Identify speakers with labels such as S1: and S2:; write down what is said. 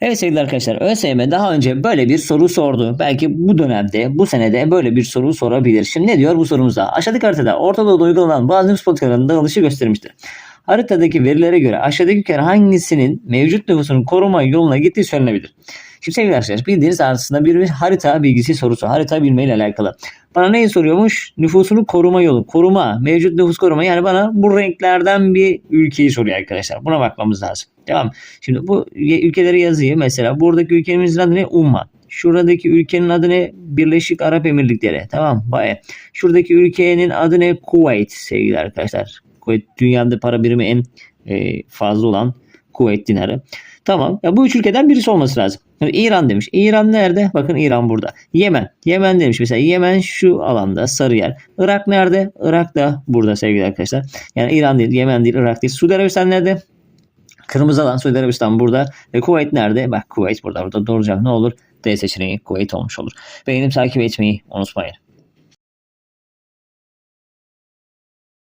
S1: Evet sevgili arkadaşlar, ÖSYM daha önce böyle bir soru sordu. Belki bu dönemde, bu senede böyle bir soru sorabilir. Şimdi ne diyor bu sorumuzda? Aşağıdaki haritada Orta Doğu'da uygulanan bazı nüfus politikalarının dağılışı göstermiştir. Haritadaki verilere göre aşağıdaki ülkeler hangisinin mevcut nüfusunun koruma yoluna gittiği söylenebilir. Şimdi sevgili arkadaşlar, bildiğiniz aslında bir harita bilgisi sorusu. Harita bilmeyle alakalı. Bana neyi soruyormuş? Nüfusunu koruma yolu. Koruma, mevcut nüfus koruma. Yani bana bu renklerden bir ülkeyi soruyor arkadaşlar. Buna bakmamız lazım. Tamam. Şimdi bu ülkeleri yazayım. Mesela buradaki ülkemizin adı ne? Umman. Şuradaki ülkenin adı ne? Birleşik Arap Emirlikleri. Tamam. Bayağı. Şuradaki ülkenin adı ne? Kuveyt sevgili arkadaşlar. Kuveyt dünyada para birimi en fazla olan Kuveyt dinarı. Tamam. Ya bu üç ülkeden birisi olması lazım. Yani İran demiş. İran nerede? Bakın İran burada. Yemen. Yemen demiş. Mesela Yemen şu alanda, sarı yer. Irak nerede? Irak da burada sevgili arkadaşlar. Yani İran değil, Yemen değil, Irak değil. Suudi Arabistan nerede? Kırmızı alan Suudi Arabistan burada. Ve Kuveyt nerede? Bak Kuveyt burada. Burada doğru cevap ne olur? D seçeneği Kuveyt olmuş olur. Beğenip takip etmeyi unutmayın.